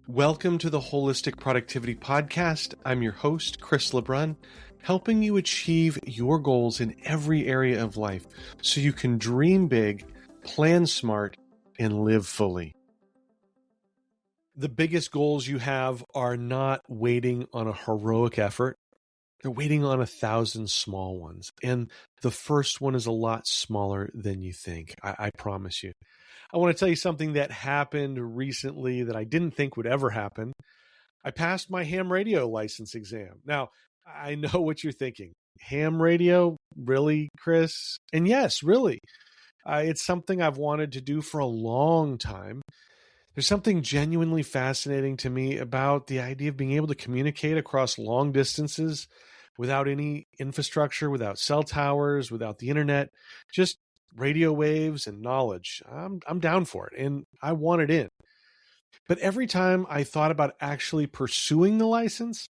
Welcome to the Wholistic Productivity Podcast. I'm your host, Chris LeBrun, helping you achieve your goals in every area of life so you can dream big, plan smart, and live fully. The biggest goals you have are not waiting on a heroic effort. They're waiting on 1,000 small ones. And the first one is a lot smaller than you think. I promise you. I want to tell you something that happened recently that I didn't think would ever happen. I passed my ham radio license exam. Now, I know what you're thinking. Ham radio? Really, Chris? And yes, really. It's something I've wanted to do for a long time. There's something genuinely fascinating to me about the idea of being able to communicate across long distances without any infrastructure, without cell towers, without the internet, just radio waves and knowledge. I'm down for it, and I want it in. But every time I thought about actually pursuing the license,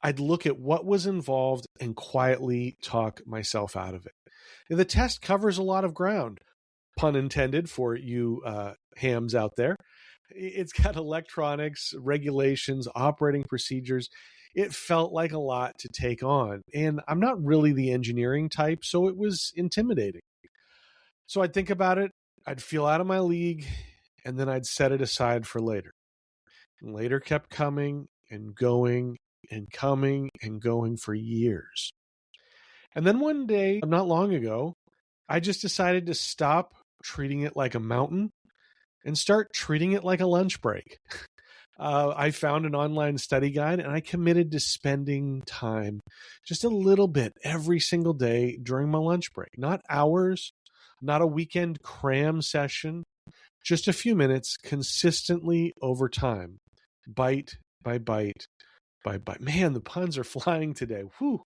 I'd look at what was involved and quietly talk myself out of it. And the test covers a lot of ground, pun intended for you hams out there. It's got electronics, regulations, operating procedures. It felt like a lot to take on. And I'm not really the engineering type, so it was intimidating. So I'd think about it, I'd feel out of my league, and then I'd set it aside for later. And later kept coming and going and coming and going for years. And then one day, not long ago, I just decided to stop treating it like a mountain and start treating it like a lunch break. I found an online study guide and I committed to spending time, just a little bit every single day during my lunch break. Not hours, not a weekend cram session, just a few minutes consistently over time, bite by bite by bite. Man, the puns are flying today. Whew.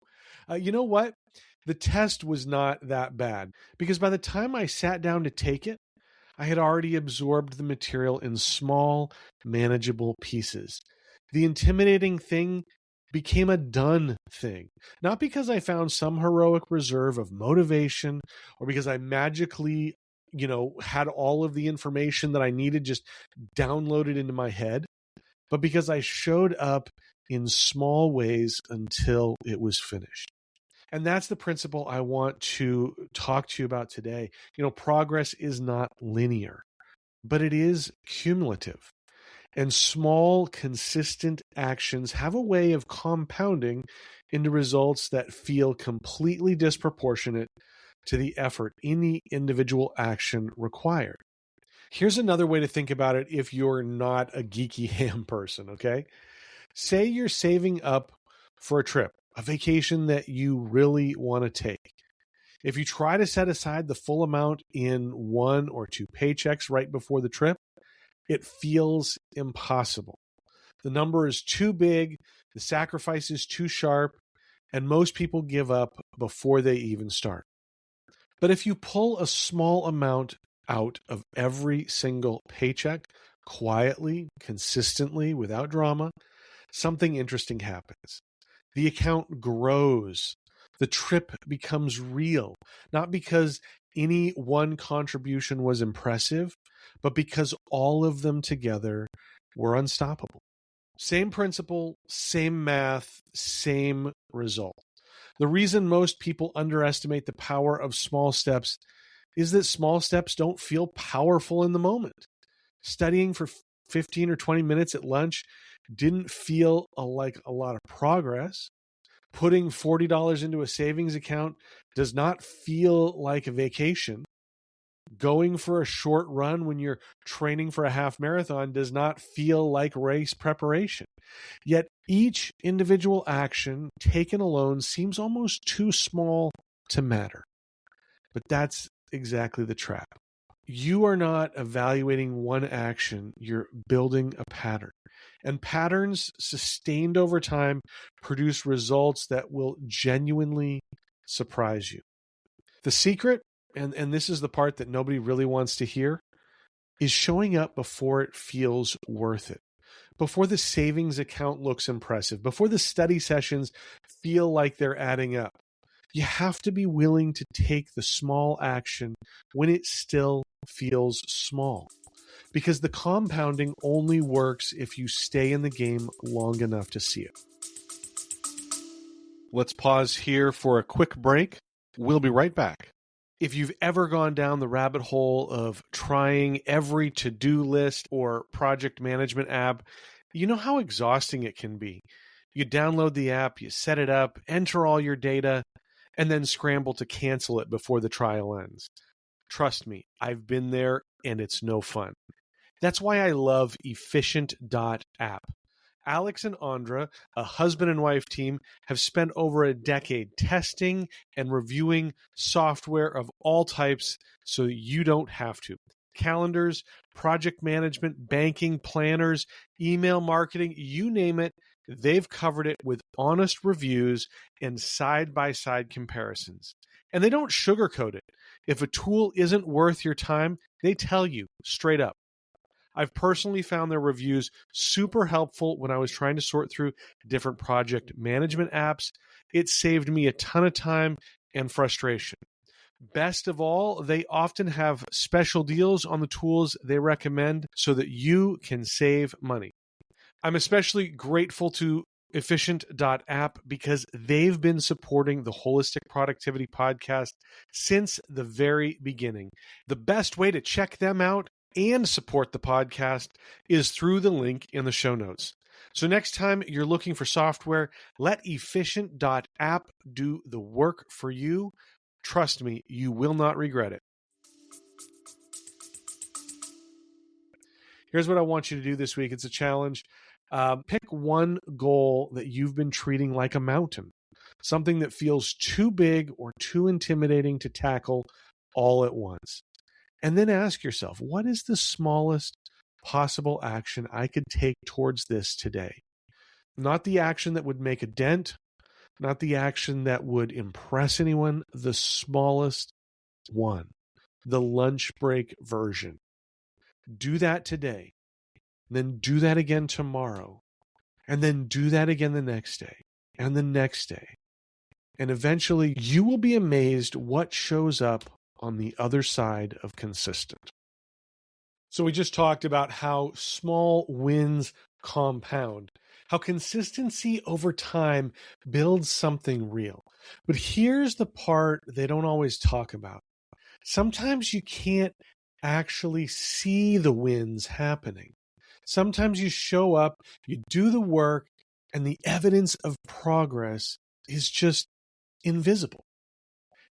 You know what? The test was not that bad because by the time I sat down to take it, I had already absorbed the material in small, manageable pieces. The intimidating thing became a done thing, not because I found some heroic reserve of motivation or because I magically, had all of the information that I needed just downloaded into my head, but because I showed up in small ways until it was finished. And that's the principle I want to talk to you about today. Progress is not linear, but it is cumulative. And small, consistent actions have a way of compounding into results that feel completely disproportionate to the effort any individual action required. Here's another way to think about it if you're not a geeky ham person, okay? Say you're saving up for a trip, a vacation that you really want to take. If you try to set aside the full amount in 1 or 2 paychecks right before the trip, it feels impossible. The number is too big, the sacrifice is too sharp, and most people give up before they even start. But if you pull a small amount out of every single paycheck, quietly, consistently, without drama, something interesting happens. The account grows. The trip becomes real, not because any one contribution was impressive, but because all of them together were unstoppable. Same principle, same math, same result. The reason most people underestimate the power of small steps is that small steps don't feel powerful in the moment. Studying for 15 or 20 minutes at lunch didn't feel like a lot of progress. Putting $40 into a savings account does not feel like a vacation. Going for a short run when you're training for a half marathon does not feel like race preparation. Yet each individual action taken alone seems almost too small to matter. But that's exactly the trap. You are not evaluating one action, you're building a pattern. And patterns sustained over time produce results that will genuinely surprise you. The secret, and this is the part that nobody really wants to hear, is showing up before it feels worth it. Before the savings account looks impressive, before the study sessions feel like they're adding up. You have to be willing to take the small action when it still feels small. because the compounding only works if you stay in the game long enough to see it. Let's pause here for a quick break. We'll be right back. If you've ever gone down the rabbit hole of trying every to-do list or project management app, you know how exhausting it can be. You download the app, you set it up, enter all your data, and then scramble to cancel it before the trial ends. Trust me, I've been there and it's no fun. That's why I love Efficient.app. Alex and Andra, a husband and wife team, have spent over a decade testing and reviewing software of all types so that you don't have to. Calendars, project management, banking, planners, email marketing, you name it, they've covered it with honest reviews and side-by-side comparisons. And they don't sugarcoat it. If a tool isn't worth your time, they tell you straight up. I've personally found their reviews super helpful when I was trying to sort through different project management apps. It saved me a ton of time and frustration. Best of all, they often have special deals on the tools they recommend so that you can save money. I'm especially grateful to Efficient.app because they've been supporting the Wholistic Productivity Podcast since the very beginning. The best way to check them out and support the podcast is through the link in the show notes. So next time you're looking for software, let Efficient.app do the work for you. Trust me, you will not regret it. Here's what I want you to do this week. It's a challenge. Pick one goal that you've been treating like a mountain, something that feels too big or too intimidating to tackle all at once. And then ask yourself, what is the smallest possible action I could take towards this today? Not the action that would make a dent, not the action that would impress anyone, the smallest one, the lunch break version. Do that today, then do that again tomorrow, and then do that again the next day, and the next day. And eventually you will be amazed what shows up on the other side of consistent. So we just talked about how small wins compound, how consistency over time builds something real. But here's the part they don't always talk about. Sometimes you can't actually see the wins happening. Sometimes you show up, you do the work, and the evidence of progress is just invisible.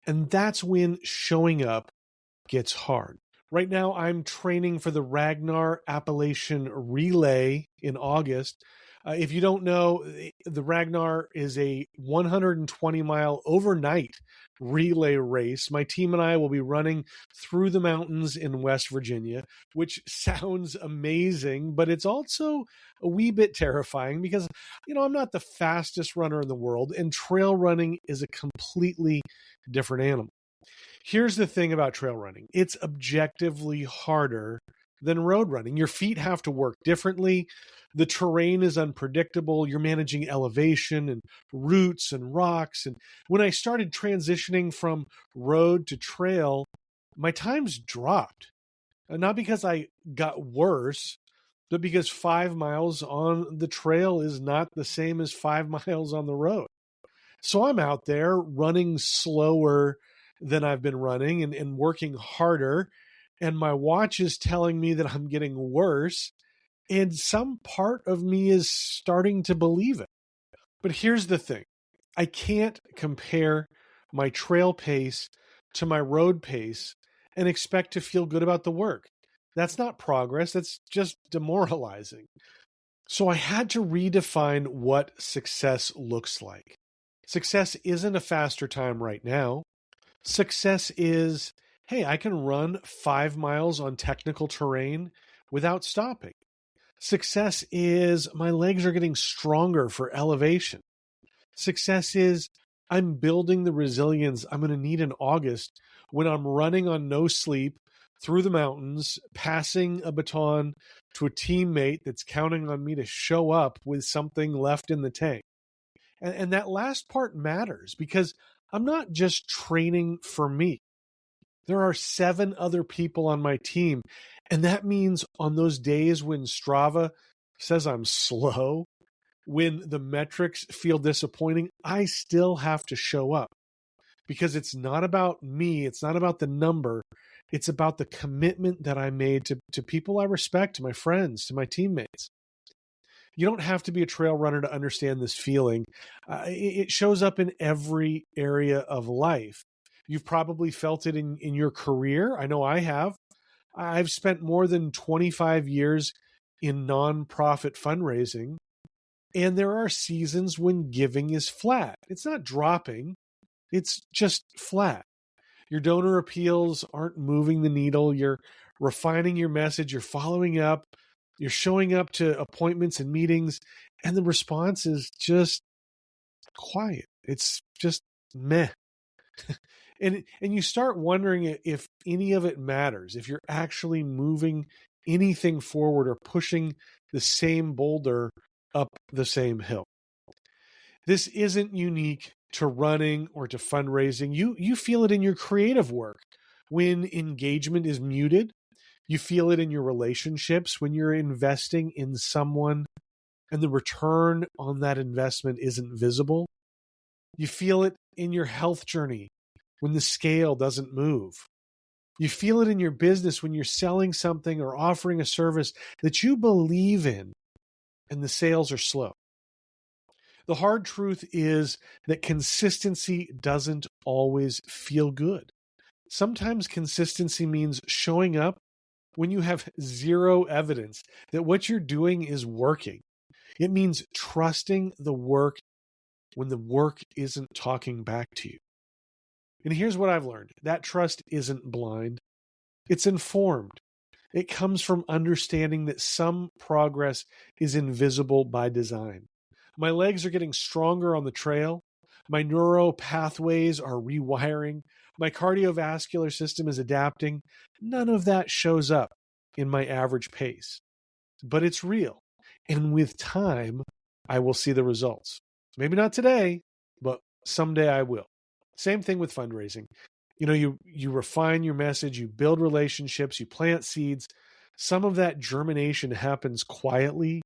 And that's when showing up gets hard. Right now, I'm training for the Ragnar Appalachian Relay in August. If you don't know, the Ragnar is a 120-mile overnight relay race. My team and I will be running through the mountains in West Virginia, which sounds amazing, but it's also a wee bit terrifying because, I'm not the fastest runner in the world, and trail running is a completely different animal. Here's the thing about trail running. It's objectively harder than road running. Your feet have to work differently. The terrain is unpredictable. You're managing elevation and roots and rocks. And when I started transitioning from road to trail, my times dropped. Not because I got worse, but because 5 miles on the trail is not the same as 5 miles on the road. So I'm out there running slower than I've been running and working harder. And my watch is telling me that I'm getting worse. And some part of me is starting to believe it. But here's the thing. I can't compare my trail pace to my road pace and expect to feel good about the work. That's not progress. That's just demoralizing. So I had to redefine what success looks like. Success isn't a faster time right now. Success is, hey, I can run 5 miles on technical terrain without stopping. Success is my legs are getting stronger for elevation. Success is I'm building the resilience I'm going to need in August when I'm running on no sleep through the mountains, passing a baton to a teammate that's counting on me to show up with something left in the tank. And that last part matters because I'm not just training for me. There are 7 other people on my team. And that means on those days when Strava says I'm slow, when the metrics feel disappointing, I still have to show up because it's not about me. It's not about the number. It's about the commitment that I made to people I respect, to my friends, to my teammates. You don't have to be a trail runner to understand this feeling. It shows up in every area of life. You've probably felt it in your career. I know I have. I've spent more than 25 years in nonprofit fundraising, and there are seasons when giving is flat. It's not dropping, it's just flat. Your donor appeals aren't moving the needle. You're refining your message. You're following up. You're showing up to appointments and meetings, and the response is just quiet. It's just meh. and you start wondering if any of it matters, if you're actually moving anything forward or pushing the same boulder up the same hill. This isn't unique to running or to fundraising. You feel it in your creative work when engagement is muted. You feel it in your relationships when you're investing in someone and the return on that investment isn't visible. You feel it in your health journey when the scale doesn't move. You feel it in your business when you're selling something or offering a service that you believe in and the sales are slow. The hard truth is that consistency doesn't always feel good. Sometimes consistency means showing up when you have zero evidence that what you're doing is working. It means trusting the work when the work isn't talking back to you. And here's what I've learned. That trust isn't blind. It's informed. It comes from understanding that some progress is invisible by design. My legs are getting stronger on the trail. My neural pathways are rewiring. My cardiovascular system is adapting. None of that shows up in my average pace, but it's real. And with time, I will see the results. Maybe not today, but someday I will. Same thing with fundraising. You refine your message, you build relationships, you plant seeds. Some of that germination happens quietly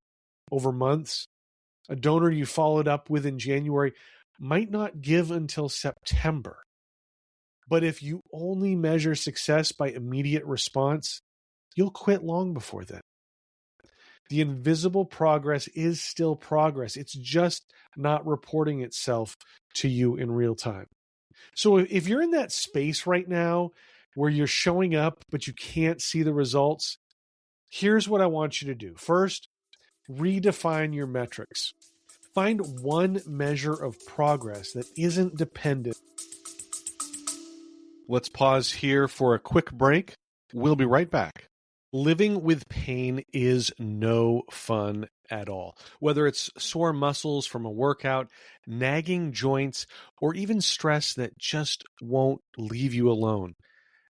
over months. A donor you followed up with in January might not give until September. But if you only measure success by immediate response, you'll quit long before then. The invisible progress is still progress. It's just not reporting itself to you in real time. So if you're in that space right now where you're showing up, but you can't see the results, here's what I want you to do. First, redefine your metrics. Find one measure of progress that isn't dependent. Let's pause here for a quick break. We'll be right back. Living with pain is no fun at all. Whether it's sore muscles from a workout, nagging joints, or even stress that just won't leave you alone.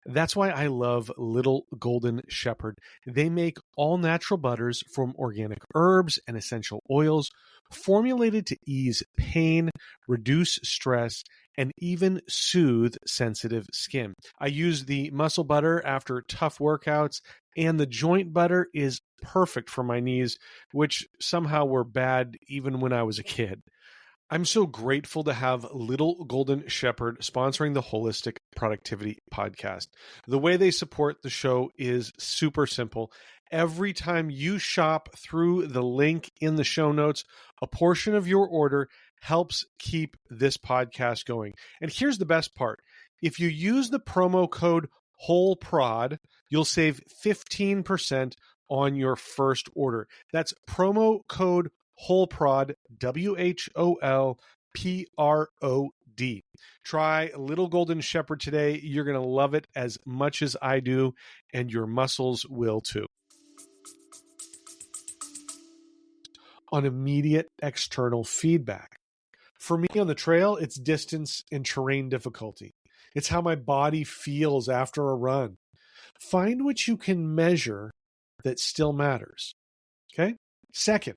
That's why I love Little Golden Shepherd. They make all natural butters from organic herbs and essential oils formulated to ease pain, reduce stress, and even soothe sensitive skin. I use the muscle butter after tough workouts, and the joint butter is perfect for my knees, which somehow were bad even when I was a kid. I'm so grateful to have Little Golden Shepherd sponsoring the Wholistic Productivity Podcast. The way they support the show is super simple. Every time you shop through the link in the show notes, a portion of your order helps keep this podcast going. And here's the best part. If you use the promo code WHOLEPROD, you'll save 15% on your first order. That's promo code WHOLEPROD, WHOLPROD. Try Little Golden Shepherd today. You're going to love it as much as I do, and your muscles will too. On immediate external feedback. For me on the trail, it's distance and terrain difficulty. It's how my body feels after a run. Find what you can measure that still matters. Okay? Second,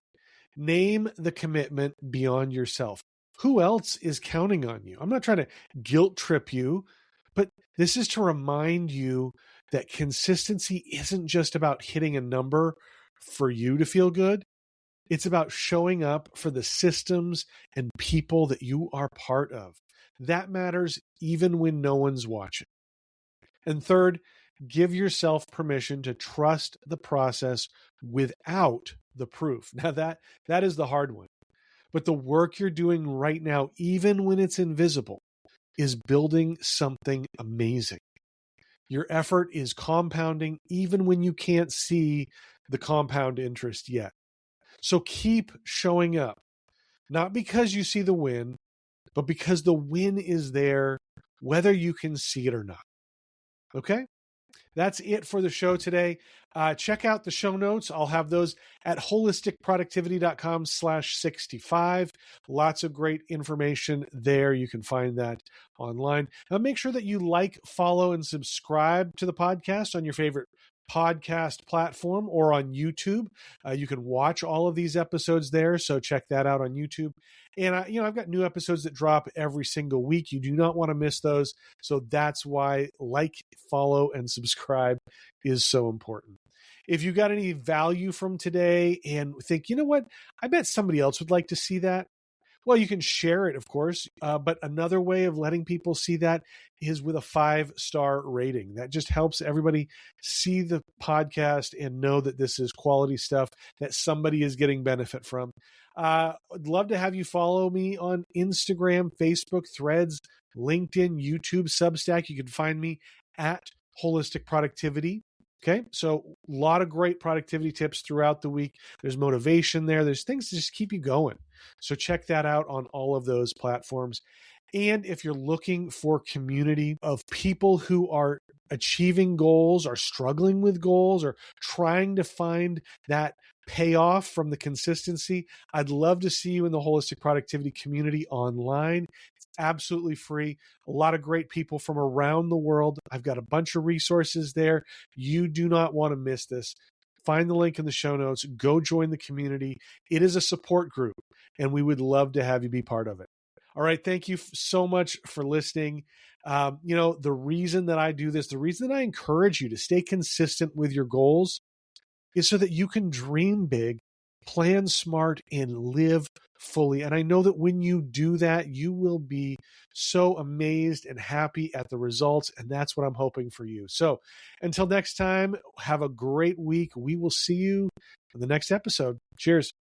name the commitment beyond yourself. Who else is counting on you? I'm not trying to guilt trip you, but This is to remind you that consistency isn't just about hitting a number for you to feel good. It's about showing up for the systems and people that you are part of. That matters even when no one's watching. And third, give yourself permission to trust the process without the proof. Now that is the hard one. But the work you're doing right now, even when it's invisible, is building something amazing. Your effort is compounding even when you can't see the compound interest yet. So keep showing up, not because you see the win, but because the win is there, whether you can see it or not. Okay? That's it for the show today. Check out the show notes. I'll have those at holisticproductivity.com/65. Lots of great information there. You can find that online. Make sure that you like, follow, and subscribe to the podcast on your favorite podcast platform or on YouTube. You can watch all of these episodes there, so check that out on YouTube. And I've got new episodes that drop every single week. You do not want to miss those. So that's why like, follow, and subscribe is so important. If you got any value from today and think, you know what, I bet somebody else would like to see that. Well, you can share it, of course, but another way of letting people see that is with a 5-star rating. That just helps everybody see the podcast and know that this is quality stuff that somebody is getting benefit from. I'd love to have you follow me on Instagram, Facebook, Threads, LinkedIn, YouTube, Substack. You can find me at Wholistic Productivity. Okay, so a lot of great productivity tips throughout the week. There's motivation there. There's things to just keep you going. So check that out on all of those platforms. And if you're looking for community of people who are achieving goals, are struggling with goals, or trying to find that payoff from the consistency, I'd love to see you in the Holistic Productivity community online. It's absolutely free. A lot of great people from around the world. I've got a bunch of resources there. You do not want to miss this. Find the link in the show notes. Go join the community. It is a support group, and we would love to have you be part of it. All right. Thank you so much for listening. The reason that I do this, the reason that I encourage you to stay consistent with your goals is so that you can dream big, plan smart, and live fully. And I know that when you do that, you will be so amazed and happy at the results. And that's what I'm hoping for you. So until next time, have a great week. We will see you in the next episode. Cheers.